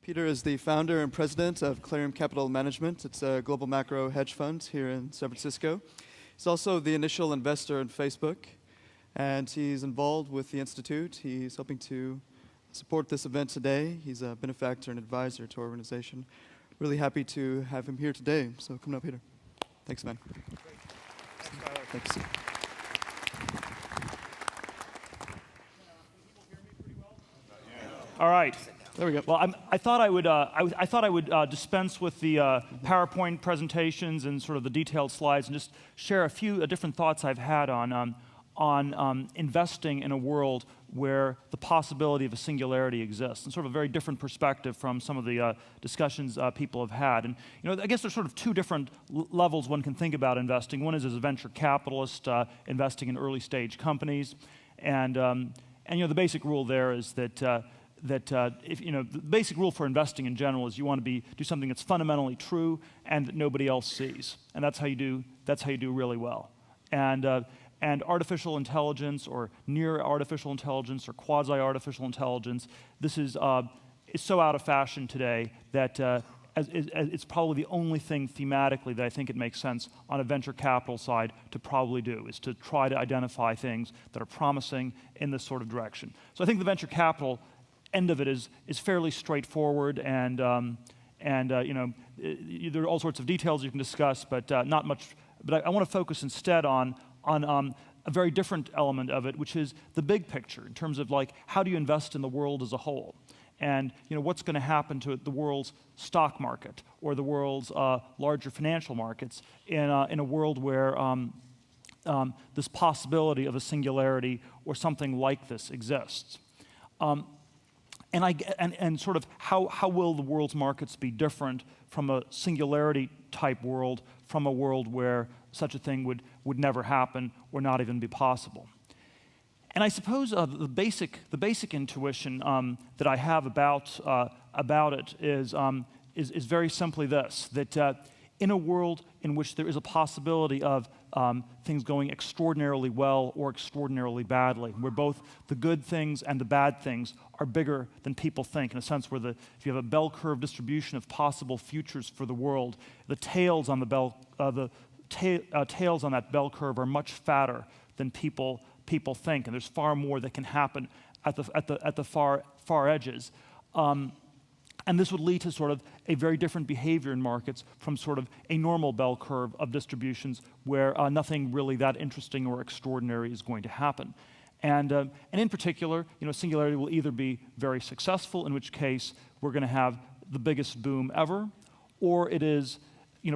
Peter is the founder and president of Clarium Capital Management. It's a global macro hedge fund here in San Francisco. He's also the initial investor in Facebook, and he's involved with the Institute. He's helping to support this event today. He's a benefactor and advisor to our organization. Really happy to have him here today. So come on up, Peter. Thanks, man. Thanks, Tyler. Thanks. All right. There we go. Well, I thought I would dispense with the PowerPoint presentations and sort of the detailed slides, and just share a few different thoughts I've had on investing in a world where the possibility of a singularity exists, and sort of a very different perspective from some of the discussions people have had. And I guess there's sort of two different levels one can think about investing. One is as a venture capitalist investing in early stage companies, and the basic rule there is that. The basic rule for investing in general is you want to do something that's fundamentally true and that nobody else sees, and that's how you do really well. And artificial intelligence, or near artificial intelligence, or quasi artificial intelligence, this is so out of fashion today that it's probably the only thing thematically that I think it makes sense on a venture capital side to probably do, is to try to identify things that are promising in this sort of direction. So I think the venture capital end of it is fairly straightforward, and there are all sorts of details you can discuss, but not much. But I want to focus instead on a very different element of it, which is the big picture in terms of how do you invest in the world as a whole, and what's going to happen to the world's stock market or the world's larger financial markets in a world where this possibility of a singularity or something like this exists. And sort of how will the world's markets be different from a singularity type world, from a world where such a thing would never happen or not even be possible? And I suppose the basic intuition that I have about it is very simply this: that in a world in which there is a possibility of things going extraordinarily well or extraordinarily badly, where both the good things and the bad things are bigger than people think, in a sense where if you have a bell curve distribution of possible futures for the world, the tails on tails on that bell curve are much fatter than people think, and there's far more that can happen at the far edges. And this would lead to sort of a very different behavior in markets from sort of a normal bell curve of distributions where nothing really that interesting or extraordinary is going to happen. And in particular, singularity will either be very successful, in which case we're going to have the biggest boom ever, or it is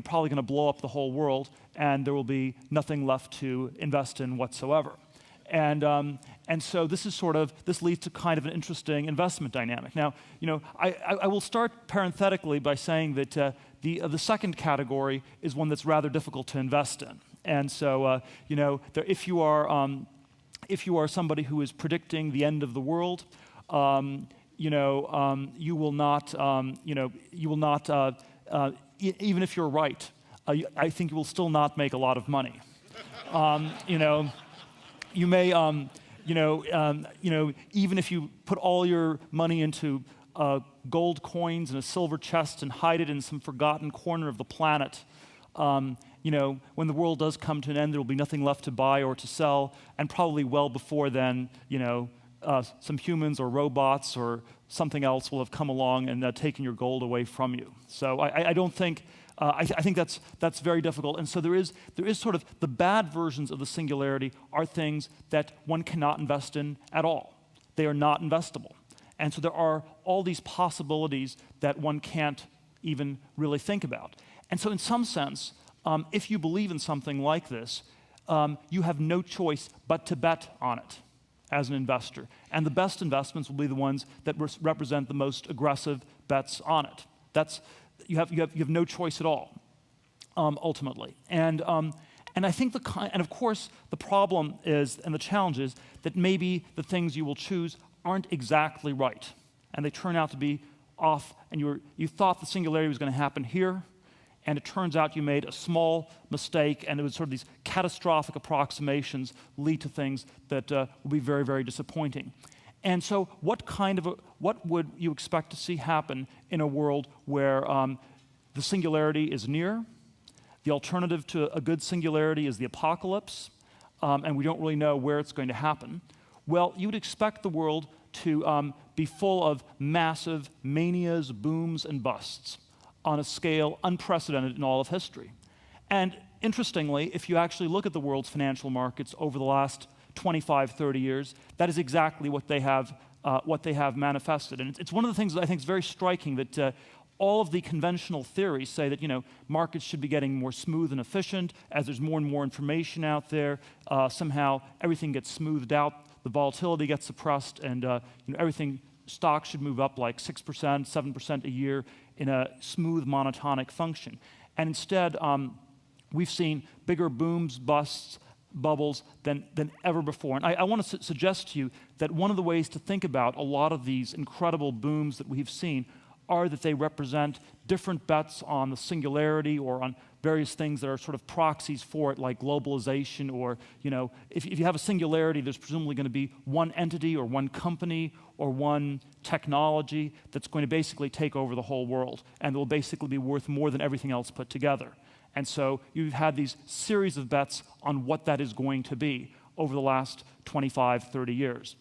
probably going to blow up the whole world and there will be nothing left to invest in whatsoever. And so this leads to kind of an interesting investment dynamic. Now, I will start parenthetically by saying that the second category is one that's rather difficult to invest in. And so, if you are somebody who is predicting the end of the world, you will not, even if you're right, I think you will still not make a lot of money. You may, even if you put all your money into gold coins in a silver chest and hide it in some forgotten corner of the planet, when the world does come to an end, there will be nothing left to buy or to sell, and probably well before then, some humans or robots or something else will have come along and taken your gold away from you. So I don't think. I think that's very difficult, and so there is sort of the bad versions of the singularity are things that one cannot invest in at all. They are not investable, and so there are all these possibilities that one can't even really think about. And so in some sense, if you believe in something like this, you have no choice but to bet on it as an investor, and the best investments will be the ones that represent the most aggressive bets on it. You have no choice at all, ultimately. And I think and of course the problem is, and the challenge is, that maybe the things you will choose aren't exactly right, and they turn out to be off. And you thought the singularity was going to happen here, and it turns out you made a small mistake, and it was sort of these catastrophic approximations lead to things that will be very, very disappointing. And so what would you expect to see happen in a world where the singularity is near? The alternative to a good singularity is the apocalypse, and we don't really know where it's going to happen. Well, you would expect the world to be full of massive manias, booms, and busts on a scale unprecedented in all of history. And interestingly, if you actually look at the world's financial markets over the last 25, 30 years, that is exactly what they have manifested. And it's one of the things that I think is very striking, that all of the conventional theories say that markets should be getting more smooth and efficient as there's more and more information out there. Somehow everything gets smoothed out, the volatility gets suppressed, and stocks should move up like 6%, 7% a year in a smooth monotonic function. And instead, we've seen bigger booms, busts, bubbles than ever before. And I want to suggest to you that one of the ways to think about a lot of these incredible booms that we've seen are that they represent different bets on the singularity or on various things that are sort of proxies for it, like globalization, or if you have a singularity, there's presumably going to be one entity or one company or one technology that's going to basically take over the whole world, and it will basically be worth more than everything else put together. And so you've had these series of bets on what that is going to be over the last 25, 30 years.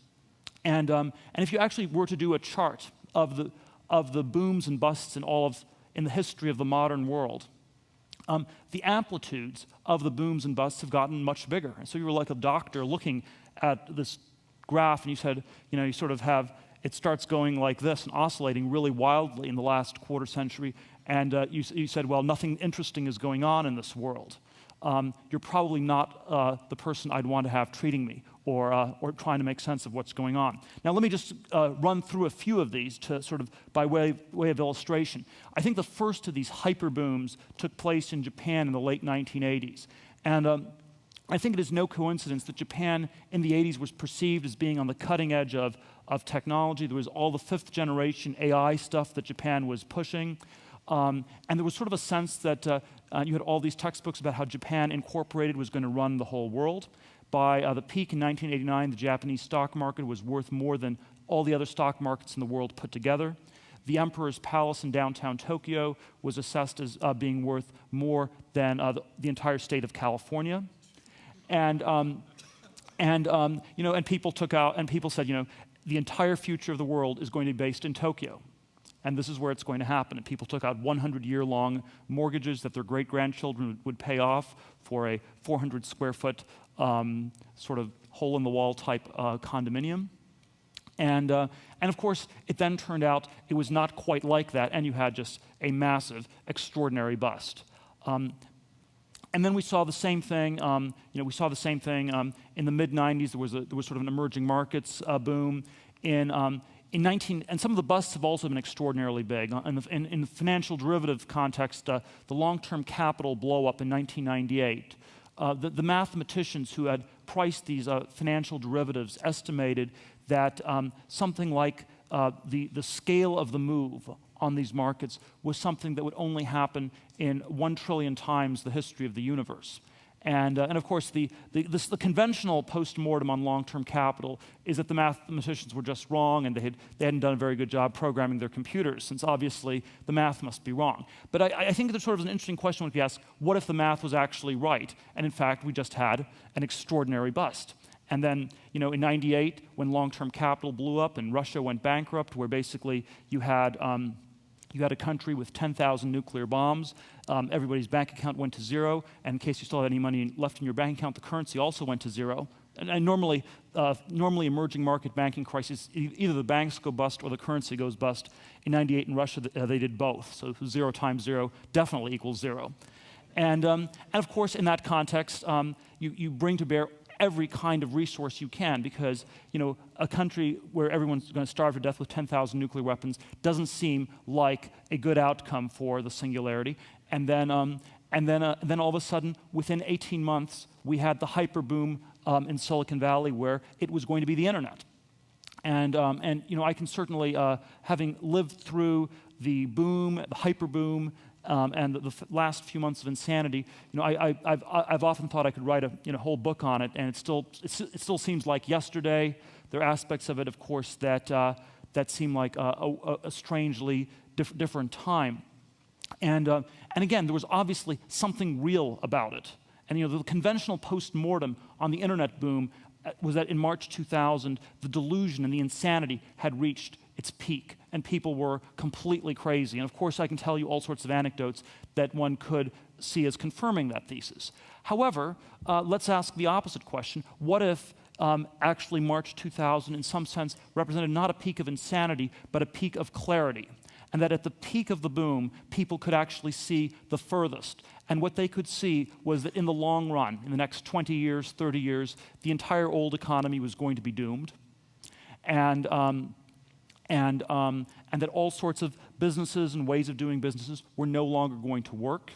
And if you actually were to do a chart of the booms and busts in the history of the modern world, the amplitudes of the booms and busts have gotten much bigger. And so you were like a doctor looking at this graph, and you said, you sort of have, it starts going like this and oscillating really wildly in the last quarter century, and you said, well, nothing interesting is going on in this world. You're probably not the person I'd want to have treating me or trying to make sense of what's going on. Now, let me just run through a few of these to sort of by way of illustration. I think the first of these hyper booms took place in Japan in the late 1980s. And I think it is no coincidence that Japan in the 80s was perceived as being on the cutting edge of technology. There was all the fifth generation AI stuff that Japan was pushing. And there was sort of a sense that you had all these textbooks about how Japan Incorporated was going to run the whole world. By the peak in 1989, the Japanese stock market was worth more than all the other stock markets in the world put together. The Emperor's Palace in downtown Tokyo was assessed as being worth more than the entire state of California. And people said, the entire future of the world is going to be based in Tokyo. And this is where it's going to happen. And people took out 100-year-long mortgages that their great-grandchildren would pay off for a 400 square foot sort of hole-in-the-wall type condominium. And of course, it then turned out it was not quite like that, and you had just a massive, extraordinary bust. And then we saw the same thing. In the mid-'90s. There was sort of an emerging markets boom. And some of the busts have also been extraordinarily big. In the financial derivative context, the long-term capital blow-up in 1998. The mathematicians who had priced these financial derivatives estimated that something like the scale of the move on these markets was something that would only happen in 1 trillion times the history of the universe. And of course, the conventional post-mortem on long-term capital is that the mathematicians were just wrong, and they hadn't done a very good job programming their computers, since obviously the math must be wrong. But I think there's sort of an interesting question when you ask, what if the math was actually right? And in fact, we just had an extraordinary bust. And then, in '98, when long-term capital blew up and Russia went bankrupt, where basically you had a country with 10,000 nuclear bombs. Everybody's bank account went to zero. And in case you still had any money left in your bank account, the currency also went to zero. And normally emerging market banking crises, either the banks go bust or the currency goes bust. In '98 in Russia, they did both. So 0 times 0 definitely equals 0. And of course, in that context, you bring to bear every kind of resource you can, because a country where everyone's going to starve to death with 10,000 nuclear weapons doesn't seem like a good outcome for the singularity. And then all of a sudden, within 18 months, we had the hyper boom in Silicon Valley, where it was going to be the internet. And I can certainly, having lived through the boom, the hyper boom, and the last few months of insanity, I've often thought I could write a whole book on it, and it still seems like yesterday. There are aspects of it, of course, that seem like a strangely different time. And again, there was obviously something real about it. And the conventional post-mortem on the internet boom was that in March 2000, the delusion and the insanity had reached its peak, and people were completely crazy. And of course, I can tell you all sorts of anecdotes that one could see as confirming that thesis. However, let's ask the opposite question. What if actually March 2000 in some sense represented not a peak of insanity, but a peak of clarity? And that at the peak of the boom, people could actually see the furthest. And what they could see was that in the long run, in the next 20 years, 30 years, the entire old economy was going to be doomed. And that all sorts of businesses and ways of doing businesses were no longer going to work.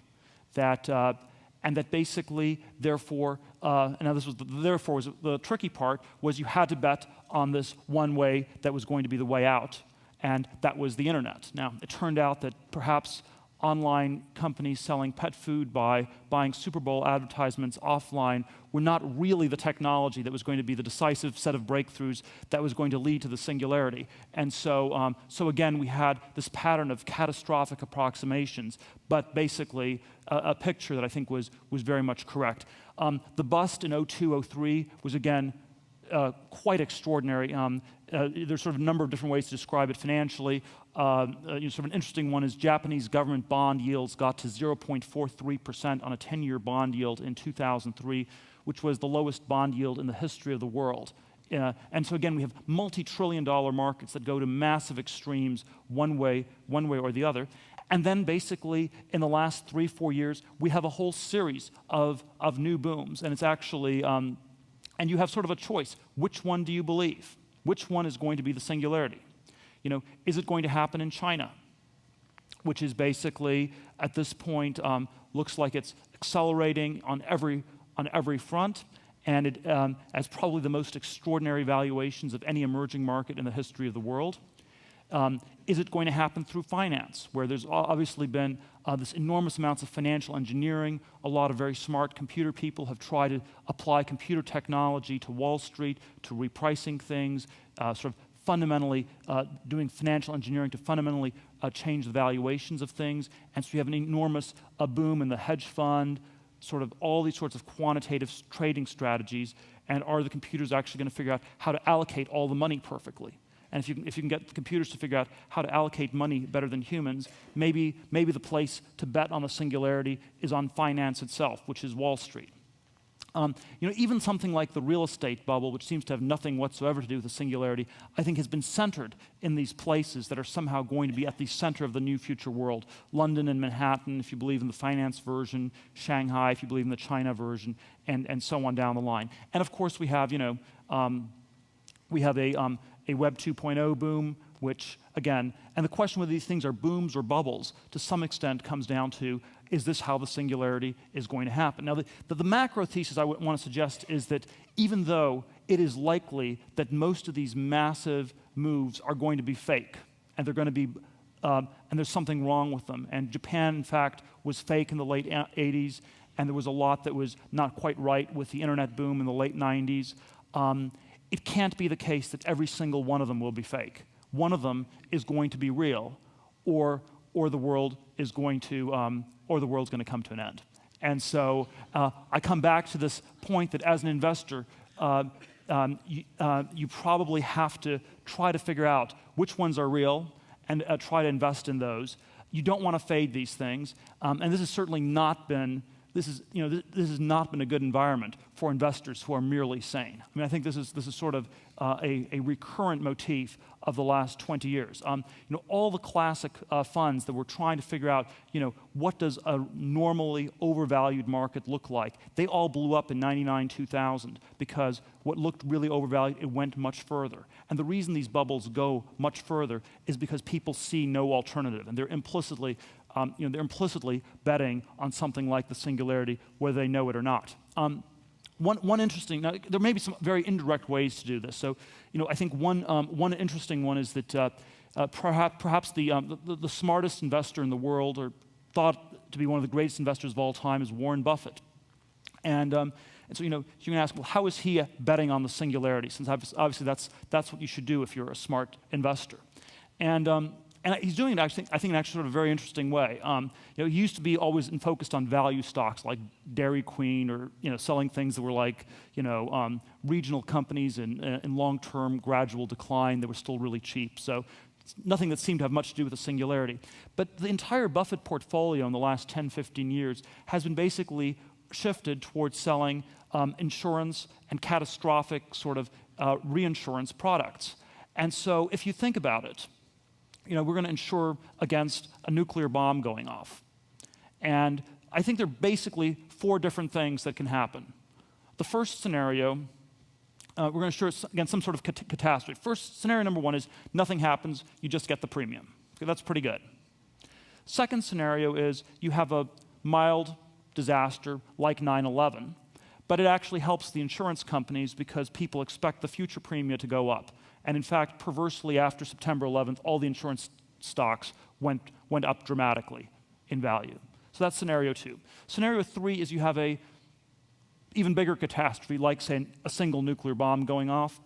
And that basically, therefore, now this was therefore was the tricky part, was you had to bet on this one way that was going to be the way out, and that was the internet. Now, it turned out that perhaps online companies selling pet food by buying Super Bowl advertisements offline were not really the technology that was going to be the decisive set of breakthroughs that was going to lead to the singularity. And so again, we had this pattern of catastrophic approximations, but basically a picture that I think was very much correct. The bust in 2002-03 was again quite extraordinary. There's sort of a number of different ways to describe it financially. Sort of an interesting one is Japanese government bond yields got to 0.43% on a 10-year bond yield in 2003, which was the lowest bond yield in the history of the world. And so again, we have multi-trillion-dollar markets that go to massive extremes one way or the other. And then basically, in the last 3-4 years, we have a whole series of new booms. And it's actually, and you have sort of a choice. Which one do you believe? Which one is going to be the singularity? Is it going to happen in China, which is basically, at this point, looks like it's accelerating on every front, and it has probably the most extraordinary valuations of any emerging market in the history of the world? Is it going to happen through finance, where there's obviously been this enormous amounts of financial engineering? A lot of very smart computer people have tried to apply computer technology to Wall Street, to repricing things, sort of fundamentally doing financial engineering to fundamentally change the valuations of things. And so you have an enormous boom in the hedge fund, sort of all these sorts of quantitative trading strategies. And are the computers actually going to figure out how to allocate all the money perfectly? And if you can get the computers to figure out how to allocate money better than humans, maybe the place to bet on the singularity is on finance itself, which is Wall Street. Even something like the real estate bubble, which seems to have nothing whatsoever to do with the singularity, I think has been centered in these places that are somehow going to be at the center of the new future world. London and Manhattan, if you believe in the finance version, Shanghai, if you believe in the China version, and so on down the line. And of course, we have a Web 2.0 boom, which, again, and the question whether these things are booms or bubbles, to some extent comes down to, is this how the singularity is going to happen? Now, the macro thesis I want to suggest is that even though it is likely that most of these massive moves are going to be fake, and they're going to be, and there's something wrong with them, and Japan, in fact, was fake in the late 80s, and there was a lot that was not quite right with the internet boom in the late 90s, it can't be the case that every single one of them will be fake. One of them is going to be real, or the world is going to, or the world's going to come to an end. And so I come back to this point that as an investor, you probably have to try to figure out which ones are real and try to invest in those. You don't want to fade these things, and this has certainly not been. This has not been a good environment for investors who are merely sane. I mean, I think this is sort of a recurrent motif of the last 20 years. All the classic funds that were trying to figure out, what does a normally overvalued market look like? They all blew up in 99, 2000 because what looked really overvalued, it went much further. And the reason these bubbles go much further is because people see no alternative, and they're implicitly betting on something like the singularity, whether they know it or not. One interesting, now there may be some very indirect ways to do this. So, I think one interesting one is that perhaps the smartest investor in the world, or thought to be one of the greatest investors of all time, is Warren Buffett. And And so, you can ask, well, how is he betting on the singularity? Since obviously that's what you should do if you're a smart investor. And he's doing it actually, I think, in actually sort of a very interesting way. He used to be always focused on value stocks like Dairy Queen, or selling things that were like regional companies in long-term gradual decline that were still really cheap. So nothing that seemed to have much to do with the singularity. But the entire Buffett portfolio in the last 10, 15 years has been basically shifted towards selling insurance and catastrophic sort of reinsurance products. And so if you think about it, we're going to insure against a nuclear bomb going off. And I think there are basically 4 different things that can happen. The first scenario, we're going to insure against some sort of catastrophe. First, scenario number 1 is nothing happens, you just get the premium. Okay, that's pretty good. Second scenario is you have a mild disaster like 9/11, but it actually helps the insurance companies because people expect the future premium to go up. And in fact, perversely, after September 11th, all the insurance stocks went up dramatically in value. So that's scenario 2. Scenario 3 is you have a even bigger catastrophe, like, say, a single nuclear bomb going off,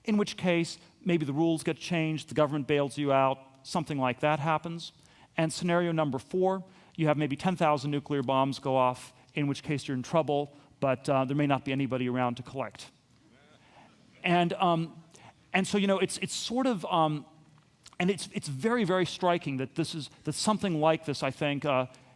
in which case maybe the rules get changed, the government bails you out, something like that happens. And scenario number 4, you have maybe 10,000 nuclear bombs go off, in which case you're in trouble, but there may not be anybody around to collect. And so it's sort of, and it's very, very striking that that something like this, I think,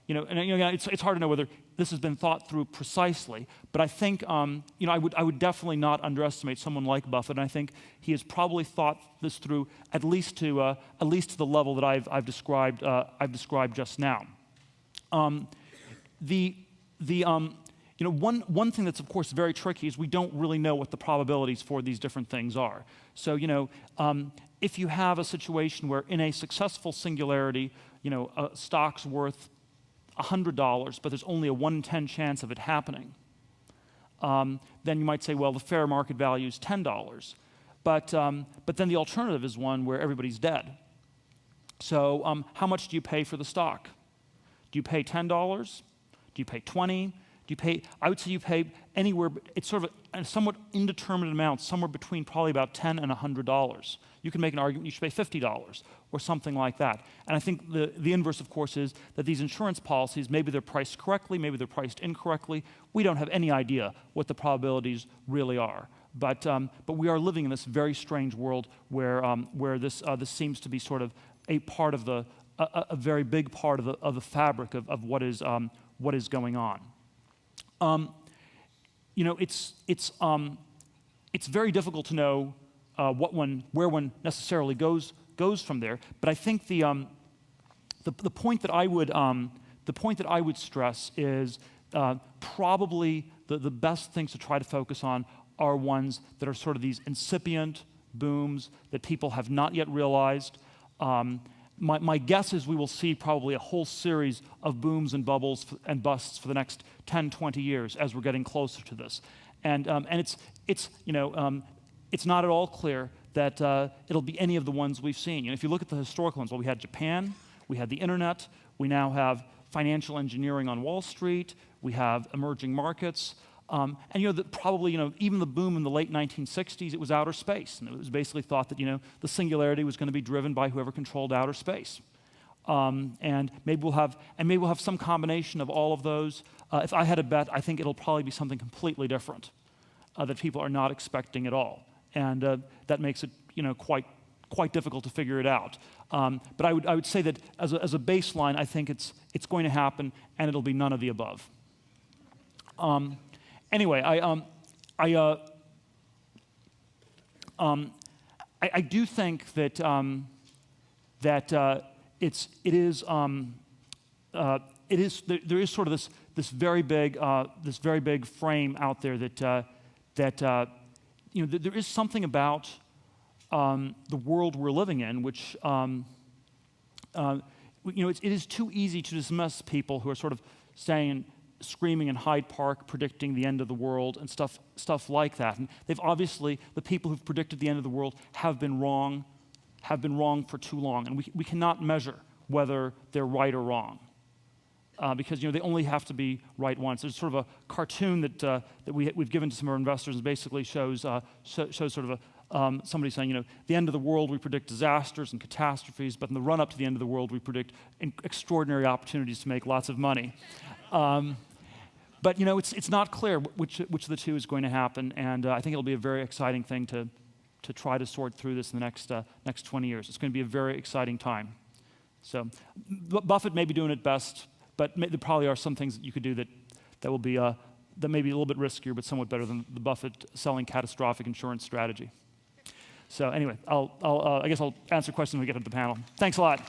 it's hard to know whether this has been thought through precisely, but I think I would definitely not underestimate someone like Buffett, and I think he has probably thought this through at least to the level that I've described just now. One thing that's of course very tricky is we don't really know what the probabilities for these different things are. So if you have a situation where in a successful singularity, a stock's worth $100, but there's only a 1 in 10 chance of it happening, then you might say, well, the fair market value is $10. But then the alternative is one where everybody's dead. So how much do you pay for the stock? Do you pay $10? Do you pay $20? I would say you pay anywhere, it's sort of a somewhat indeterminate amount, somewhere between probably about $10 and $100. You can make an argument you should pay $50 or something like that. And I think the inverse, of course, is that these insurance policies, maybe they're priced correctly, maybe they're priced incorrectly. We don't have any idea what the probabilities really are. But we are living in this very strange world where this seems to be sort of a part of a very big part of the fabric of what is going on. It's very difficult to know where one necessarily goes from there. But I think the point that I would stress is probably the best things to try to focus on are ones that are sort of these incipient booms that people have not yet realized. My guess is we will see probably a whole series of booms and bubbles and busts for the next 10, 20 years as we're getting closer to this. And it's not at all clear that it'll be any of the ones we've seen. If you look at the historical ones, well, we had Japan, we had the internet, we now have financial engineering on Wall Street, we have emerging markets. And probably even the boom in the late 1960s, it was outer space, and it was basically thought that the singularity was going to be driven by whoever controlled outer space. And maybe we'll have some combination of all of those. If I had a bet, I think it'll probably be something completely different that people are not expecting at all, and that makes it quite difficult to figure it out. But I would say that as a baseline, I think it's going to happen, and it'll be none of the above. Anyway, I do think that there is sort of this very big frame out there that there is something about the world we're living in which it is too easy to dismiss people who are sort of screaming in Hyde Park, predicting the end of the world and stuff like that. And the people who've predicted the end of the world have been wrong for too long, and we cannot measure whether they're right or wrong. because they only have to be right once. There's sort of a cartoon that we've given to some of our investors, and basically shows sort of somebody saying, the end of the world we predict disasters and catastrophes, but in the run-up to the end of the world we predict extraordinary opportunities to make lots of money. But it's not clear which of the two is going to happen, and I think it'll be a very exciting thing to try to sort through this in the next 20 years. It's going to be a very exciting time. So Buffett may be doing it best, but there probably are some things that you could do that will be that may be a little bit riskier, but somewhat better than the Buffett selling catastrophic insurance strategy. So anyway, I guess I'll answer questions when we get to the panel. Thanks a lot.